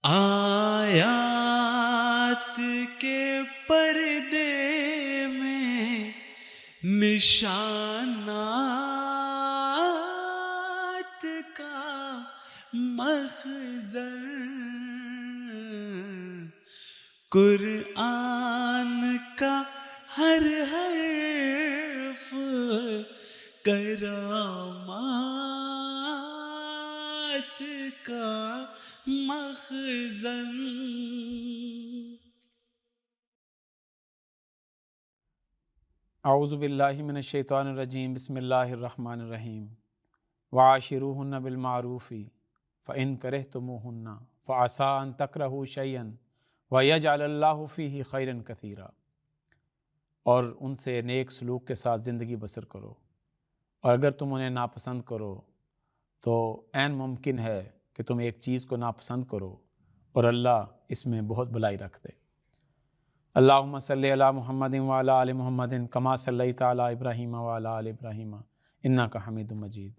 آیات کے پردے میں نشانات کا مخزن، قرآن کا ہر حرف کرامات کا مخزن۔ اعوذ باللہ من الشیطان الرجیم، بسم اللہ الرحمن الرحیم۔ وعاشروہن بالمعروف فإن کرہتموہن فعسیٰ ان تکرہوا شیئا ویجعل اللہ فیہ خیرا کثیرا۔ اور ان سے نیک سلوک کے ساتھ زندگی بسر کرو، اور اگر تم انہیں ناپسند کرو تو عین ممکن ہے کہ تم ایک چیز کو ناپسند کرو اور اللہ اس میں بہت بھلائی رکھ دے۔ اللہم صلی علی محمد وعلی آل محمد کما صلیت علی ابراہیم وعلی آل ابراہیم انک حمید مجید۔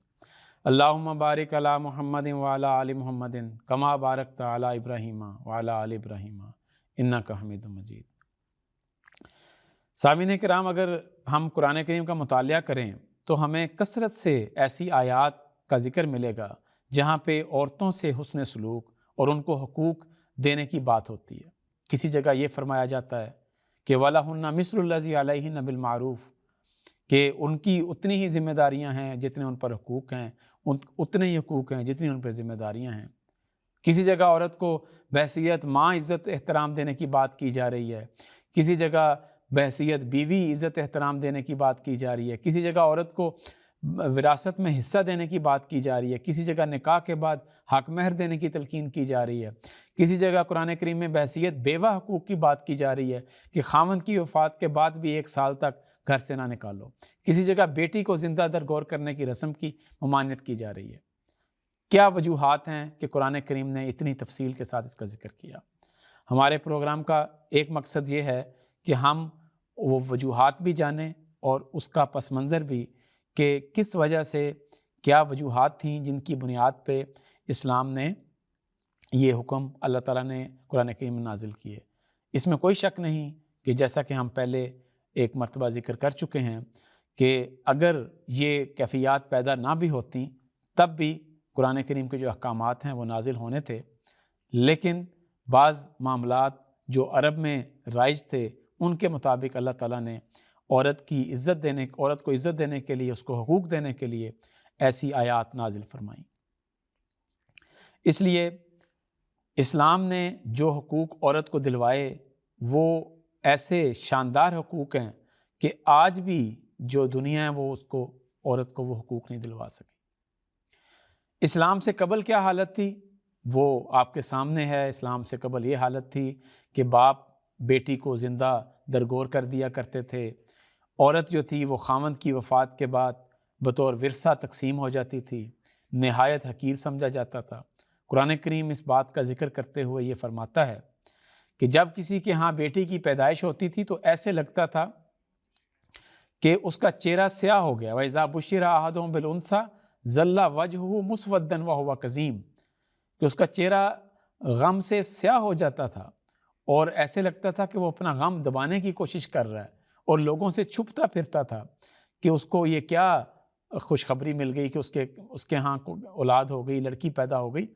اللہم بارک علی محمد وعلی آل محمد کما بارکت علی ابراہیم وعلی آل ابراہیم انک حمید مجید۔ سامعین کرام، اگر ہم قرآن کریم کا مطالعہ کریں تو ہمیں کثرت سے ایسی آیات کا ذکر ملے گا جہاں پہ عورتوں سے حسن سلوک اور ان کو حقوق دینے کی بات ہوتی ہے۔ کسی جگہ یہ فرمایا جاتا ہے کہ وَلَهُنَّ مِثْلُ الَّذِي عَلَيْهِنَّ بِالْمَعْرُوفِ، کہ ان کی اتنی ہی ذمہ داریاں ہیں جتنے ان پر حقوق ہیں، اتنے ہی حقوق ہیں جتنی ان پر ذمہ داریاں ہیں۔ کسی جگہ عورت کو بحیثیت ماں عزت احترام دینے کی بات کی جا رہی ہے، کسی جگہ بحیثیت بیوی عزت احترام دینے کی بات کی جا رہی ہے، کسی جگہ عورت کو وراثت میں حصہ دینے کی بات کی جا رہی ہے، کسی جگہ نکاح کے بعد حق مہر دینے کی تلقین کی جا رہی ہے، کسی جگہ قرآن کریم میں بحیثیت بیوہ حقوق کی بات کی جا رہی ہے کہ خاوند کی وفات کے بعد بھی 1 سال تک گھر سے نہ نکالو، کسی جگہ بیٹی کو زندہ درگور کرنے کی رسم کی ممانعت کی جا رہی ہے۔ کیا وجوہات ہیں کہ قرآن کریم نے اتنی تفصیل کے ساتھ اس کا ذکر کیا؟ ہمارے پروگرام کا ایک مقصد یہ ہے کہ ہم وہ وجوہات بھی جانیں اور اس کا پس منظر بھی، کہ کس وجہ سے کیا وجوہات تھیں جن کی بنیاد پہ اسلام نے یہ حکم اللہ تعالیٰ نے قرآن کریم میں نازل کیے۔ اس میں کوئی شک نہیں کہ جیسا کہ ہم پہلے ایک مرتبہ ذکر کر چکے ہیں کہ اگر یہ کیفیات پیدا نہ بھی ہوتی تب بھی قرآن کریم کے جو احکامات ہیں وہ نازل ہونے تھے، لیکن بعض معاملات جو عرب میں رائج تھے ان کے مطابق اللہ تعالیٰ نے عورت کو عزت دینے کے لیے، اس کو حقوق دینے کے لیے ایسی آیات نازل فرمائیں۔ اس لیے اسلام نے جو حقوق عورت کو دلوائے وہ ایسے شاندار حقوق ہیں کہ آج بھی جو دنیا ہے وہ عورت کو وہ حقوق نہیں دلوا سکی۔ اسلام سے قبل کیا حالت تھی وہ آپ کے سامنے ہے۔ اسلام سے قبل یہ حالت تھی کہ باپ بیٹی کو زندہ درگور کر دیا کرتے تھے، عورت جو تھی وہ خاوند کی وفات کے بعد بطور ورثہ تقسیم ہو جاتی تھی، نہایت حقیر سمجھا جاتا تھا۔ قرآن کریم اس بات کا ذکر کرتے ہوئے یہ فرماتا ہے کہ جب کسی کے ہاں بیٹی کی پیدائش ہوتی تھی تو ایسے لگتا تھا کہ اس کا چہرہ سیاہ ہو گیا۔ وَإِذَا بُشِّرَ أَحَدُهُم بِالْأُنثىٰ ظَلَّ وَجْهُهُ مُسْوَدًّا وَهُوَ كَظِيمٌ، کہ اس کا چہرہ غم سے سیاہ ہو جاتا تھا اور ایسے لگتا تھا کہ وہ اپنا غم دبانے کی کوشش کر رہا ہے اور لوگوں سے چھپتا پھرتا تھا کہ اس کو یہ کیا خوشخبری مل گئی کہ اس کے ہاں اولاد ہو گئی، لڑکی پیدا ہو گئی۔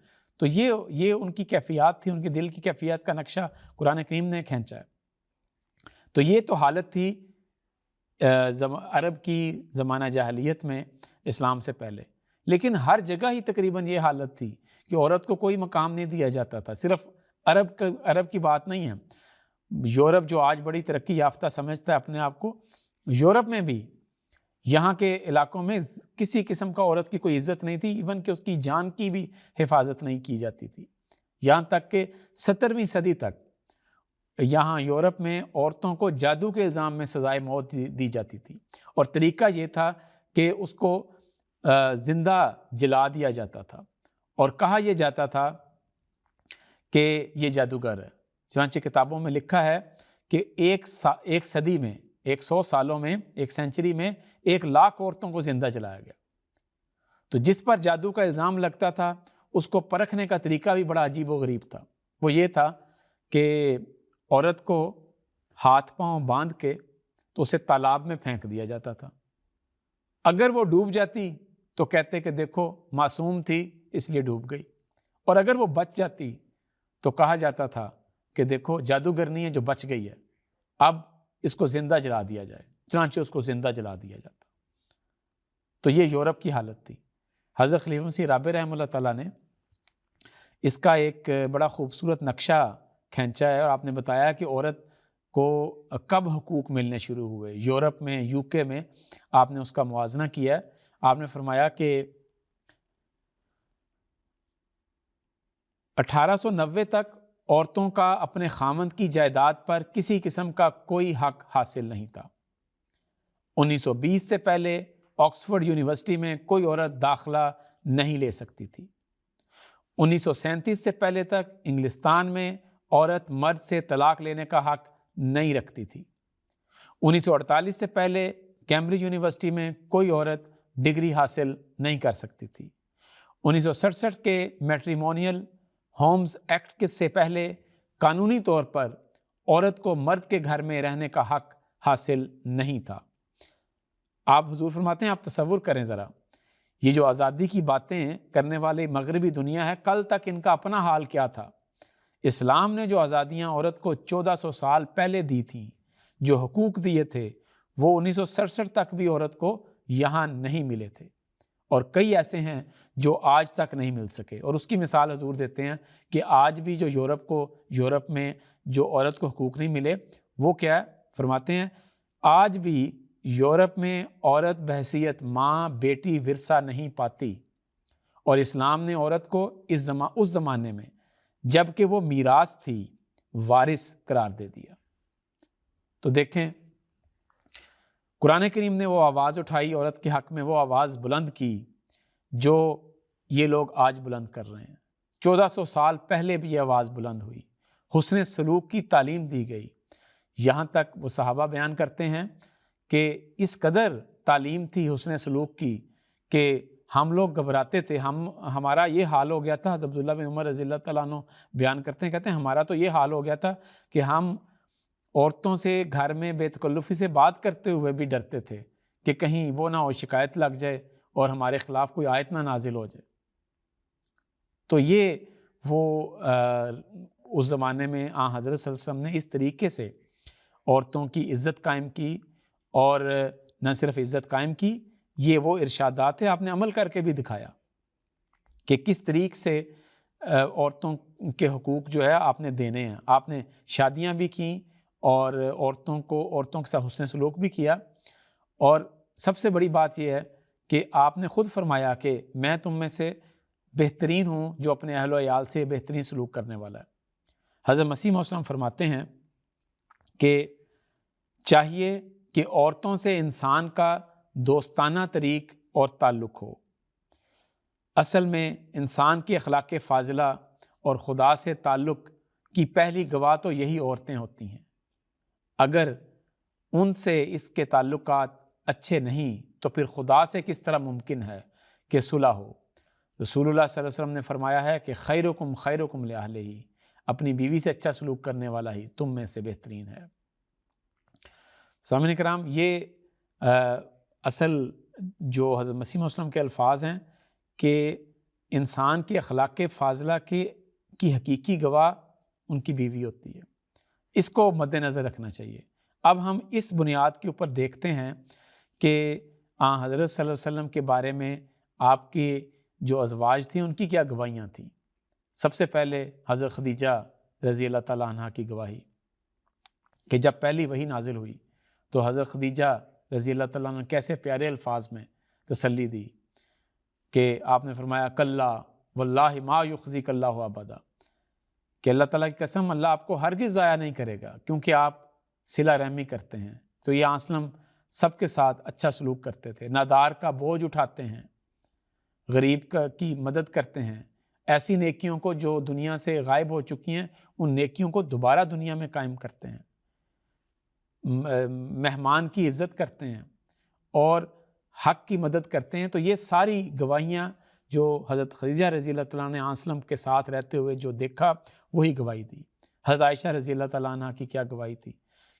تو یہ ان کی کیفیات تھی، ان کے دل کی کیفیات کا نقشہ قرآن کریم نے کھینچا ہے۔ تو یہ تو حالت تھی عرب کی زمانہ جاہلیت میں اسلام سے پہلے، لیکن ہر جگہ ہی تقریباً یہ حالت تھی کہ عورت کو کوئی مقام نہیں دیا جاتا تھا۔ صرف عرب کی بات نہیں ہے، یورپ جو آج بڑی ترقی یافتہ سمجھتا ہے اپنے آپ کو، یورپ میں بھی یہاں کے علاقوں میں کسی قسم کا عورت کی کوئی عزت نہیں تھی، ایون کہ اس کی جان کی بھی حفاظت نہیں کی جاتی تھی۔ یہاں تک کہ 17ویں صدی تک یہاں یورپ میں عورتوں کو جادو کے الزام میں سزائے موت دی جاتی تھی، اور طریقہ یہ تھا کہ اس کو زندہ جلا دیا جاتا تھا اور کہا یہ جاتا تھا کہ یہ جادوگر ہے۔ چنانچہ کتابوں میں لکھا ہے کہ ایک صدی میں، 100 سالوں میں، ایک سینچری میں 1,00,000 عورتوں کو زندہ جلایا گیا۔ تو جس پر جادو کا الزام لگتا تھا اس کو پرکھنے کا طریقہ بھی بڑا عجیب و غریب تھا۔ وہ یہ تھا کہ عورت کو ہاتھ پاؤں باندھ کے تو اسے تالاب میں پھینک دیا جاتا تھا. اگر وہ ڈوب جاتی تو کہتے کہ دیکھو معصوم تھی اس لیے ڈوب گئی، اور اگر وہ بچ جاتی تو کہا جاتا تھا کہ دیکھو جادوگرنی ہے جو بچ گئی ہے، اب اس کو زندہ جلا دیا جائے. چنانچہ اس کو زندہ جلا دیا جاتا. تو یہ یورپ کی حالت تھی. حضرت خلیفہ مسیح رابع رحمہ اللہ تعالیٰ نے اس کا ایک بڑا خوبصورت نقشہ کھینچا ہے، اور آپ نے بتایا کہ عورت کو کب حقوق ملنے شروع ہوئے. یورپ میں، یو کے میں آپ نے اس کا موازنہ کیا ہے. آپ نے فرمایا کہ 1890 تک عورتوں کا اپنے خامند کی جائیداد پر کسی قسم کا کوئی حق حاصل نہیں تھا. 1920 سے پہلے آکسفورڈ یونیورسٹی میں کوئی عورت داخلہ نہیں لے سکتی تھی. 1937 سے پہلے تک انگلستان میں عورت مرد سے طلاق لینے کا حق نہیں رکھتی تھی. 1948 سے پہلے کیمبرج یونیورسٹی میں کوئی عورت ڈگری حاصل نہیں کر سکتی تھی. 1967 کے میٹریمونیل ہومز ایکٹ سے پہلے قانونی طور پر عورت کو مرد کے گھر میں رہنے کا حق حاصل نہیں تھا. آپ حضور فرماتے ہیں، آپ تصور کریں ذرا، یہ جو آزادی کی باتیں کرنے والی مغربی دنیا ہے، کل تک ان کا اپنا حال کیا تھا. اسلام نے جو آزادیاں عورت کو 1400 سال پہلے دی تھیں، جو حقوق دیے تھے، وہ 1967 تک بھی عورت کو یہاں نہیں ملے تھے، اور کئی ایسے ہیں جو آج تک نہیں مل سکے. اور اس کی مثال حضور دیتے ہیں کہ آج بھی جو یورپ میں جو عورت کو حقوق نہیں ملے، وہ کیا فرماتے ہیں؟ آج بھی یورپ میں عورت بحیثیت ماں بیٹی ورثہ نہیں پاتی، اور اسلام نے عورت کو اس زمانے میں جب کہ وہ میراث تھی وارث قرار دے دیا. تو دیکھیں، قرآن کریم نے وہ آواز اٹھائی عورت کے حق میں، وہ آواز بلند کی جو یہ لوگ آج بلند کر رہے ہیں. 1400 سال پہلے بھی یہ آواز بلند ہوئی. حسن سلوک کی تعلیم دی گئی. یہاں تک وہ صحابہ بیان کرتے ہیں کہ اس قدر تعلیم تھی حسن سلوک کی کہ ہم لوگ گھبراتے تھے. ہمارا یہ حال ہو گیا تھا. حضرت عبداللہ بن عمر رضی اللہ تعالیٰ عنہ بیان کرتے ہیں، کہتے ہیں ہمارا تو یہ حال ہو گیا تھا کہ ہم عورتوں سے گھر میں بے تکلفی سے بات کرتے ہوئے بھی ڈرتے تھے کہ کہیں وہ نہ ہو شکایت لگ جائے اور ہمارے خلاف کوئی آیت نہ نازل ہو جائے. تو یہ وہ اس زمانے میں حضرت صلی اللہ علیہ وسلم نے اس طریقے سے عورتوں کی عزت قائم کی، اور نہ صرف عزت قائم کی، یہ وہ ارشادات ہیں آپ نے عمل کر کے بھی دکھایا کہ کس طریق سے عورتوں کے حقوق جو ہے آپ نے دینے ہیں. آپ نے شادیاں بھی کیں اور عورتوں کے ساتھ حسن سلوک بھی کیا. اور سب سے بڑی بات یہ ہے کہ آپ نے خود فرمایا کہ میں تم میں سے بہترین ہوں جو اپنے اہل و عیال سے بہترین سلوک کرنے والا ہے. حضرت مسیح موعود وسلم فرماتے ہیں کہ چاہیے کہ عورتوں سے انسان کا دوستانہ طریق اور تعلق ہو. اصل میں انسان کی اخلاق فاضلہ اور خدا سے تعلق کی پہلی گواہ تو یہی عورتیں ہوتی ہیں. اگر ان سے اس کے تعلقات اچھے نہیں تو پھر خدا سے کس طرح ممکن ہے کہ صلح ہو. رسول اللہ صلی اللہ علیہ وسلم نے فرمایا ہے کہ خیرکم خیرکم لأہلہ، اپنی بیوی سے اچھا سلوک کرنے والا ہی تم میں سے بہترین ہے. سامعین کرام، یہ اصل جو حضرت مسیح موعود وسلم کے الفاظ ہیں کہ انسان کی اخلاق فاضلہ کی حقیقی گواہ ان کی بیوی ہوتی ہے. اس کو مد نظر رکھنا چاہیے. اب ہم اس بنیاد کے اوپر دیکھتے ہیں کہ حضرت صلی اللہ علیہ وسلم کے بارے میں آپ کی جو ازواج تھیں ان کی کیا گواہیاں تھیں. سب سے پہلے حضرت خدیجہ رضی اللہ تعالیٰ عنہ کی گواہی کہ جب پہلی وحی نازل ہوئی تو حضرت خدیجہ رضی اللہ تعالیٰ عنہ کیسے پیارے الفاظ میں تسلی دی کہ آپ نے فرمایا کلا واللہ ما یخزیک اللہ ابدا، کہ اللہ تعالیٰ کی قسم اللہ آپ کو ہرگز ضائع نہیں کرے گا کیونکہ آپ صلہ رحمی کرتے ہیں. تو یہ اسلم سب کے ساتھ اچھا سلوک کرتے تھے، نادار کا بوجھ اٹھاتے ہیں، غریب کی مدد کرتے ہیں، ایسی نیکیوں کو جو دنیا سے غائب ہو چکی ہیں ان نیکیوں کو دوبارہ دنیا میں قائم کرتے ہیں، مہمان کی عزت کرتے ہیں اور حق کی مدد کرتے ہیں. تو یہ ساری گواہیاں جو حضرت خدیجہ رضی اللہ تعالیٰ نے آنسلم کے ساتھ رہتے ہوئے جو دیکھا وہی گواہی دی۔ حضرت عائشہ رضی اللہ تعالیٰ عنہ کی کیا گواہی تھی؟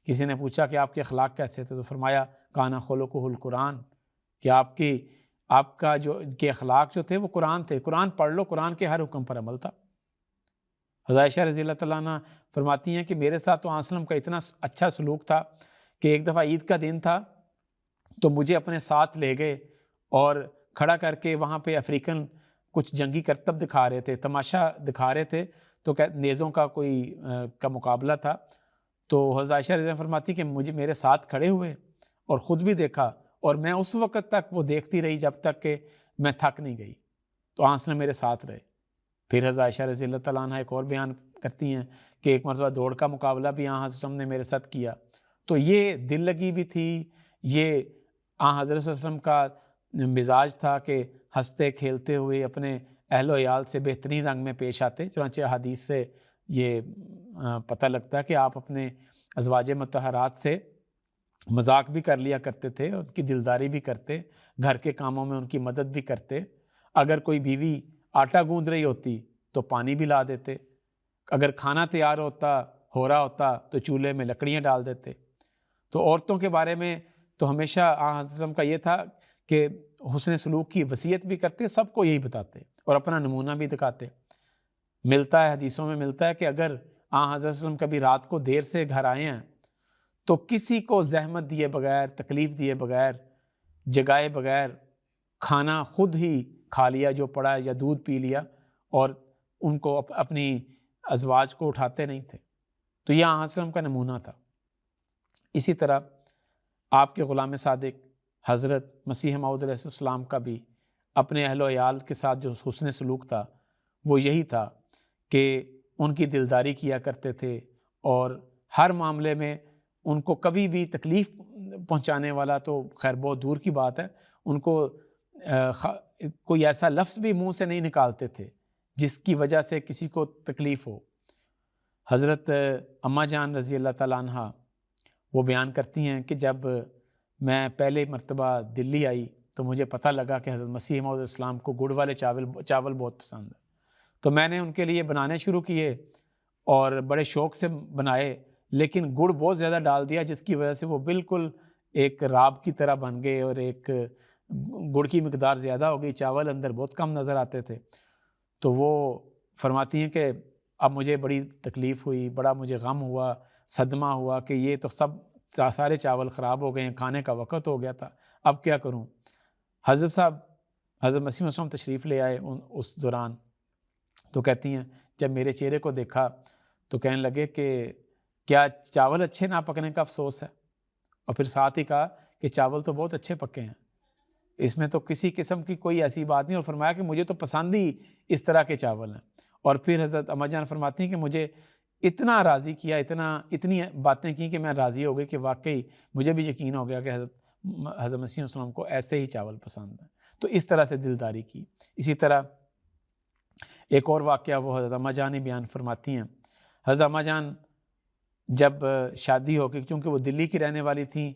کسی نے پوچھا کہ آپ کے اخلاق کیسے تھے، تو فرمایا کانا خلقہ القرآن، کہ آپ کا جو کے اخلاق جو تھے وہ قرآن تھے، قرآن پڑھ لو، قرآن کے ہر حکم پر عمل تھا۔ حضرت عائشہ رضی اللہ تعالیٰ عنہ فرماتی ہیں کہ میرے ساتھ تو آنسلم کا اتنا اچھا سلوک تھا کہ ایک دفعہ عید کا دن تھا تو مجھے اپنے ساتھ لے گئے اور کھڑا کر کے وہاں پہ افریقن کچھ جنگی کرتب دکھا رہے تھے، تماشا دکھا رہے تھے، تو نیزوں کا کا مقابلہ تھا۔ تو حضرت عائشہ رضی اللہ عنہ فرماتی کہ میرے ساتھ کھڑے ہوئے اور خود بھی دیکھا، اور میں اس وقت تک وہ دیکھتی رہی جب تک کہ میں تھک نہیں گئی، تو آنسلم میرے ساتھ رہے۔ پھر حضرت عائشہ رضی اللہ تعالیٰ عنہ ایک اور بیان کرتی ہیں کہ ایک مرتبہ دوڑ کا مقابلہ بھی حضرت نے میرے ساتھ کیا، تو یہ دل لگی بھی تھی، یہ حضرت صلی اللہ علیہ وسلم کا مزاج تھا کہ ہنستے کھیلتے ہوئے اپنے اہل و عیال سے بہترین رنگ میں پیش آتے۔ چنانچہ حدیث سے یہ پتہ لگتا ہے کہ آپ اپنے ازواج مطہرات سے مذاق بھی کر لیا کرتے تھے، ان کی دلداری بھی کرتے، گھر کے کاموں میں ان کی مدد بھی کرتے۔ اگر کوئی بیوی آٹا گوندھ رہی ہوتی تو پانی بھی لا دیتے، اگر کھانا تیار ہو رہا ہوتا تو چولہے میں لکڑیاں ڈال دیتے۔ تو عورتوں کے بارے میں تو ہمیشہ حضرت کا یہ تھا کہ حسن سلوک کی وصیت بھی کرتے، سب کو یہی بتاتے اور اپنا نمونہ بھی دکھاتے۔ ملتا ہے حدیثوں میں ملتا ہے کہ اگر حضرت کبھی رات کو دیر سے گھر آئے ہیں تو کسی کو زحمت دیے بغیر، تکلیف دیے بغیر، جگائے بغیر کھانا خود ہی کھا لیا جو پڑا ہے، یا دودھ پی لیا، اور ان کو اپنی ازواج کو اٹھاتے نہیں تھے۔ تو یہ حضرت کا نمونہ تھا۔ اسی طرح آپ کے غلام صادق حضرت مسیح موعود علیہ السلام کا بھی اپنے اہل و عیال کے ساتھ جو حسن سلوک تھا وہ یہی تھا کہ ان کی دلداری کیا کرتے تھے، اور ہر معاملے میں ان کو کبھی بھی تکلیف پہنچانے والا تو خیر بہت دور کی بات ہے، ان کو کوئی ایسا لفظ بھی منہ سے نہیں نکالتے تھے جس کی وجہ سے کسی کو تکلیف ہو۔ حضرت اماں جان رضی اللہ تعالیٰ عنہ وہ بیان کرتی ہیں کہ جب میں پہلے مرتبہ دلی آئی تو مجھے پتہ لگا کہ حضرت مسیح موعود علیہ السلام کو گڑ والے چاول بہت پسند ہے، تو میں نے ان کے لیے بنانے شروع کیے اور بڑے شوق سے بنائے، لیکن گڑ بہت زیادہ ڈال دیا جس کی وجہ سے وہ بالکل ایک راب کی طرح بن گئے، اور ایک گڑ کی مقدار زیادہ ہو گئی، چاول اندر بہت کم نظر آتے تھے۔ تو وہ فرماتی ہیں کہ اب مجھے بڑی تکلیف ہوئی، بڑا مجھے غم ہوا، صدمہ ہوا کہ یہ تو سارے چاول خراب ہو گئے ہیں، کھانے کا وقت ہو گیا تھا، اب کیا کروں۔ حضرت مسیح موعود تشریف لے آئے اس دوران، تو کہتی ہیں جب میرے چہرے کو دیکھا تو کہنے لگے کہ کیا چاول اچھے نہ پکنے کا افسوس ہے، اور پھر ساتھ ہی کہا کہ چاول تو بہت اچھے پکے ہیں، اس میں تو کسی قسم کی کوئی ایسی بات نہیں، اور فرمایا کہ مجھے تو پسند ہی اس طرح کے چاول ہیں۔ اور پھر حضرت اماں جان فرماتی ہیں کہ مجھے اتنا راضی کیا، اتنی باتیں کی کہ میں راضی ہو گئی کہ واقعی مجھے بھی یقین ہو گیا کہ حضرت مسیح وسلم کو ایسے ہی چاول پسند ہیں۔ تو اس طرح سے دلداری کی۔ اسی طرح ایک اور واقعہ وہ حضرت اماں جان ہی بیان فرماتی ہیں۔ حضرت اماں جان جب شادی ہو کے، چونکہ وہ دلی کی رہنے والی تھیں،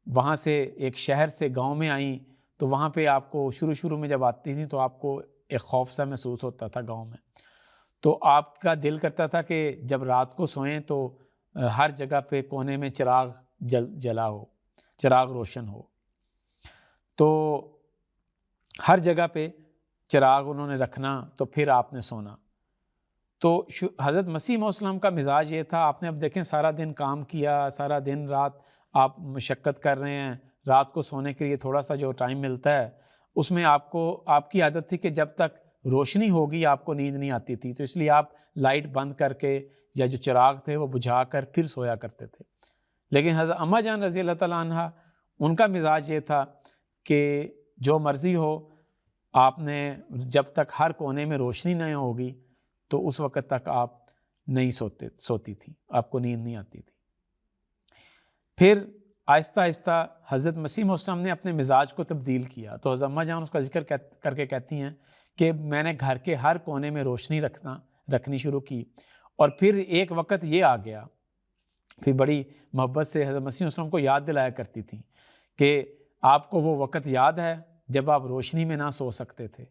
وہاں سے ایک شہر سے گاؤں میں آئیں، تو وہاں پہ آپ کو شروع میں جب آتی تھیں تو آپ کو ایک خوف سا محسوس ہوتا تھا گاؤں میں، تو آپ کا دل کرتا تھا کہ جب رات کو سوئیں تو ہر جگہ پہ کونے میں چراغ جلا ہو، چراغ روشن ہو۔ تو ہر جگہ پہ چراغ انہوں نے رکھنا، تو پھر آپ نے سونا۔ تو حضرت مسیح موعود السلام کا مزاج یہ تھا، آپ نے اب دیکھیں سارا دن کام کیا، سارا دن رات آپ مشقت کر رہے ہیں، رات کو سونے کے لیے تھوڑا سا جو ٹائم ملتا ہے اس میں آپ کی عادت تھی کہ جب تک روشنی ہوگی آپ کو نیند نہیں آتی تھی، تو اس لیے آپ لائٹ بند کر کے یا جو چراغ تھے وہ بجھا کر پھر سویا کرتے تھے۔ لیکن حضرت اماں جان رضی اللہ تعالیٰ عنہ ان کا مزاج یہ تھا کہ جو مرضی ہو، آپ نے جب تک ہر کونے میں روشنی نہیں ہوگی تو اس وقت تک آپ نہیں سوتی تھی، آپ کو نیند نہیں آتی تھی۔ پھر آہستہ آہستہ حضرت مسیح موعود السلام نے اپنے مزاج کو تبدیل کیا، تو حضرت اماں جان اس کا ذکر کر کے کہتی ہیں کہ میں نے گھر کے ہر کونے میں روشنی رکھنی شروع کی، اور پھر ایک وقت یہ آ گیا، پھر بڑی محبت سے حضرت مسیح وسلم کو یاد دلایا کرتی تھی کہ آپ کو وہ وقت یاد ہے جب آپ روشنی میں نہ سو سکتے تھے،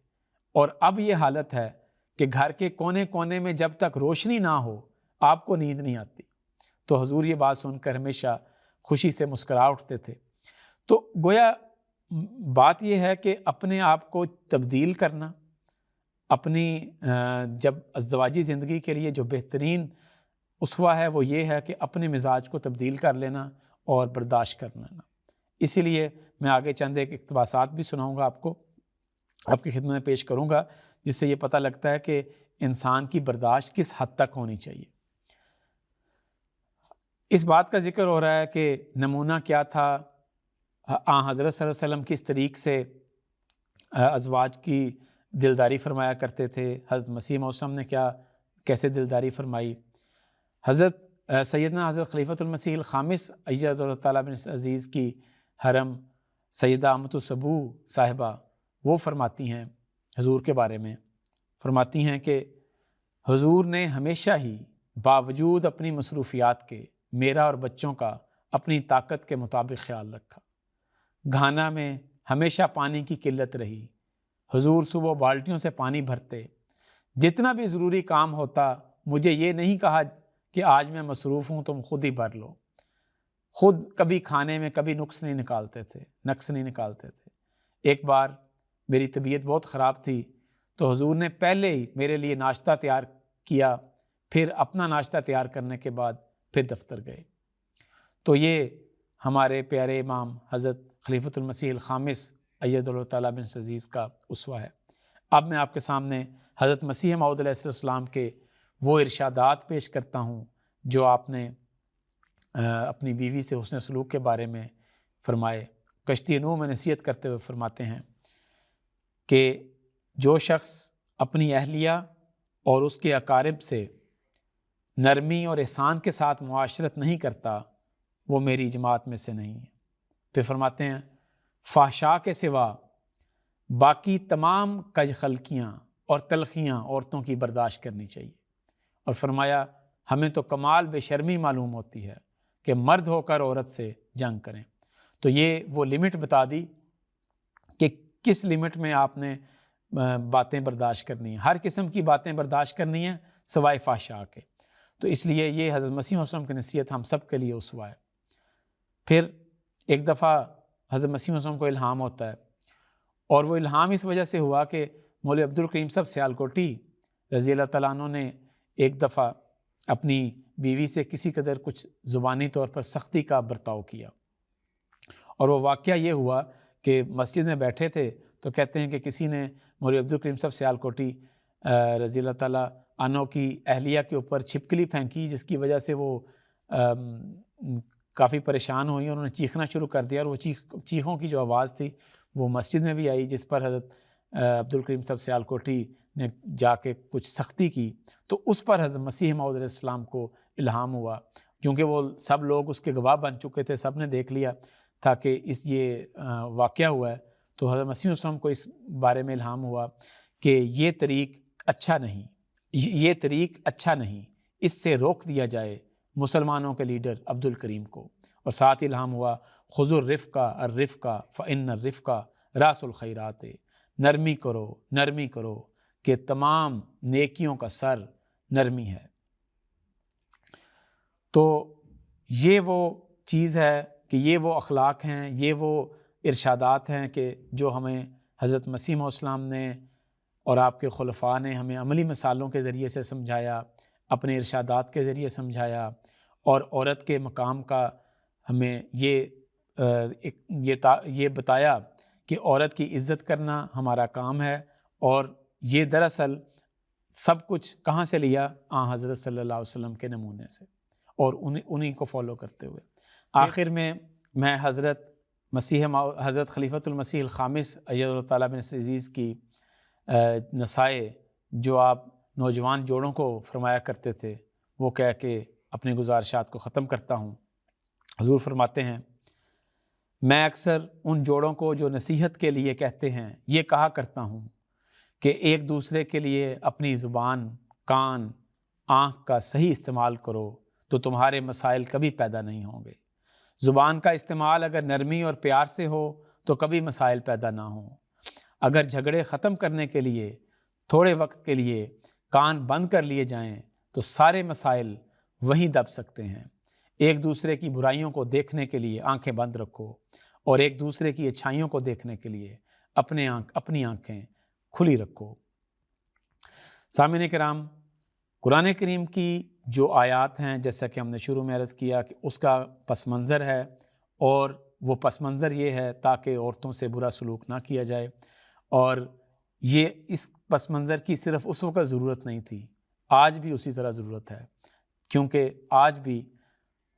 اور اب یہ حالت ہے کہ گھر کے کونے کونے میں جب تک روشنی نہ ہو آپ کو نیند نہیں آتی۔ تو حضور یہ بات سن کر ہمیشہ خوشی سے مسکرا اٹھتے تھے۔ تو گویا بات یہ ہے کہ اپنے آپ کو تبدیل کرنا، اپنی جب ازدواجی زندگی کے لیے جو بہترین اسوہ ہے وہ یہ ہے کہ اپنے مزاج کو تبدیل کر لینا اور برداشت کر لینا۔ اسی لیے میں آگے چند ایک اقتباسات بھی سناؤں گا، آپ کی خدمت میں پیش کروں گا، جس سے یہ پتہ لگتا ہے کہ انسان کی برداشت کس حد تک ہونی چاہیے۔ اس بات کا ذکر ہو رہا ہے کہ نمونہ کیا تھا، حضرت صلی اللہ علیہ وسلم کس طریق سے ازواج کی دلداری فرمایا کرتے تھے، حضرت مسیح موعود صلی اللہ علیہ وسلم نے کیسے دلداری فرمائی۔ سیدنا حضرت خلیفۃ المسیح الخامس اید اللہ تعالیٰ بن عزیز کی حرم سیدہ امۃ السبو صاحبہ وہ فرماتی ہیں حضور کے بارے میں، فرماتی ہیں کہ حضور نے ہمیشہ ہی باوجود اپنی مصروفیات کے میرا اور بچوں کا اپنی طاقت کے مطابق خیال رکھا۔ گھانا میں ہمیشہ پانی کی قلت رہی، حضور صبح بالٹیوں سے پانی بھرتے، جتنا بھی ضروری کام ہوتا مجھے یہ نہیں کہا کہ آج میں مصروف ہوں تم خود ہی بھر لو، خود کبھی کھانے میں کبھی نقص نہیں نکالتے تھے۔ ایک بار میری طبیعت بہت خراب تھی تو حضور نے پہلے ہی میرے لیے ناشتہ تیار کیا، پھر اپنا ناشتہ تیار کرنے کے بعد پھر دفتر گئے۔ تو یہ ہمارے پیارے امام حضرت خلیفۃ المسیح الخامس اید اللہ تعالیٰ بن عزیز کا اسوہ ہے۔ اب میں آپ کے سامنے حضرت مسیح موعود علیہ السلام کے وہ ارشادات پیش کرتا ہوں جو آپ نے اپنی بیوی سے حسن سلوک کے بارے میں فرمائے۔ کشتی نوح میں نصیحت کرتے ہوئے فرماتے ہیں کہ جو شخص اپنی اہلیہ اور اس کے اقارب سے نرمی اور احسان کے ساتھ معاشرت نہیں کرتا وہ میری جماعت میں سے نہیں ہے۔ پھر فرماتے ہیں فحشاء کے سوا باقی تمام کج خلقیاں اور تلخیاں عورتوں کی برداشت کرنی چاہیے، اور فرمایا ہمیں تو کمال بے شرمی معلوم ہوتی ہے کہ مرد ہو کر عورت سے جنگ کریں۔ تو یہ وہ لمٹ بتا دی کہ کس لمٹ میں آپ نے باتیں برداشت کرنی ہیں، ہر قسم کی باتیں برداشت کرنی ہیں سوائے فحشاء کے۔ تو اس لیے یہ حضرت مسیح علیہ السلام کی نصیحت ہم سب کے لیے اسوہ ہے۔ پھر ایک دفعہ حضرت مسیح علیہ السلام کو الہام ہوتا ہے، اور وہ الہام اس وجہ سے ہوا کہ مولوی عبد الکریم صاحب سیالکوٹی رضی اللہ تعالیٰ عنہ نے ایک دفعہ اپنی بیوی سے کسی قدر کچھ زبانی طور پر سختی کا برتاؤ کیا، اور وہ واقعہ یہ ہوا کہ مسجد میں بیٹھے تھے تو کہتے ہیں کہ کسی نے مولوی عبد الکریم صاحب سیالکوٹی رضی اللہ تعالیٰ عنہ کی اہلیہ کے اوپر چھپکلی پھینکی، جس کی وجہ سے وہ کافی پریشان ہوئی، انہوں نے چیخنا شروع کر دیا، اور وہ چیخوں کی جو آواز تھی وہ مسجد میں بھی آئی، جس پر حضرت عبد الکریم صاحب سیالکوٹی نے جا کے کچھ سختی کی۔ تو اس پر حضرت مسیح موعود علیہ السلام کو الہام ہوا، کیونکہ وہ سب لوگ اس کے گواہ بن چکے تھے، سب نے دیکھ لیا تھا کہ یہ واقعہ ہوا ہے۔ تو حضرت مسیح علیہ السلام کو اس بارے میں الہام ہوا کہ یہ طریق اچھا نہیں، اس سے روک دیا جائے مسلمانوں کے لیڈر عبد الکریم کو۔ اور ساتھ الہام ہوا خذوا الرفق فإن الرفق راس الخیرات، نرمی کرو کہ تمام نیکیوں کا سر نرمی ہے۔ تو یہ وہ چیز ہے کہ یہ وہ اخلاق ہیں، یہ وہ ارشادات ہیں کہ جو ہمیں حضرت مسیح علیہ السلام نے اور آپ کے خلفاء نے ہمیں عملی مثالوں کے ذریعے سے سمجھایا، اپنے ارشادات کے ذریعے سمجھایا، اور عورت کے مقام کا ہمیں یہ بتایا کہ عورت کی عزت کرنا ہمارا کام ہے، اور یہ دراصل سب کچھ کہاں سے لیا؟ حضرت صلی اللہ علیہ وسلم کے نمونے سے، اور انہیں کو فالو کرتے ہوئے۔ آخر میں حضرت خلیفۃ المسیح الخامس اید اللہ تعالیٰ بن عزیز کی نصائح جو آپ نوجوان جوڑوں کو فرمایا کرتے تھے وہ کہہ کے اپنے گزارشات کو ختم کرتا ہوں۔ حضور فرماتے ہیں میں اکثر ان جوڑوں کو جو نصیحت کے لیے کہتے ہیں یہ کہا کرتا ہوں کہ ایک دوسرے کے لیے اپنی زبان، کان، آنکھ کا صحیح استعمال کرو تو تمہارے مسائل کبھی پیدا نہیں ہوں گے۔ زبان کا استعمال اگر نرمی اور پیار سے ہو تو کبھی مسائل پیدا نہ ہوں۔ اگر جھگڑے ختم کرنے کے لیے تھوڑے وقت کے لیے کان بند کر لیے جائیں تو سارے مسائل وہیں دب سکتے ہیں۔ ایک دوسرے کی برائیوں کو دیکھنے کے لیے آنکھیں بند رکھو اور ایک دوسرے کی اچھائیوں کو دیکھنے کے لیے اپنی آنکھیں کھلی رکھو۔ سامعین کرام، قرآن کریم کی جو آیات ہیں جیسا کہ ہم نے شروع میں عرض کیا کہ اس کا پس منظر ہے، اور وہ پس منظر یہ ہے تاکہ عورتوں سے برا سلوک نہ کیا جائے، اور یہ اس پس منظر کی صرف اس وقت ضرورت نہیں تھی، آج بھی اسی طرح ضرورت ہے، کیونکہ آج بھی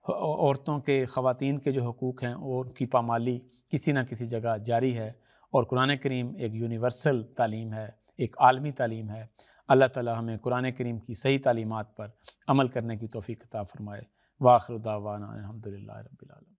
عورتوں کے، خواتین کے جو حقوق ہیں اور ان کی پامالی کسی نہ کسی جگہ جاری ہے، اور قرآن کریم ایک یونیورسل تعلیم ہے، ایک عالمی تعلیم ہے۔ اللہ تعالی ہمیں قرآن کریم کی صحیح تعلیمات پر عمل کرنے کی توفیق عطا فرمائے۔ وآخر دعوانا الحمدللہ رب العالمین۔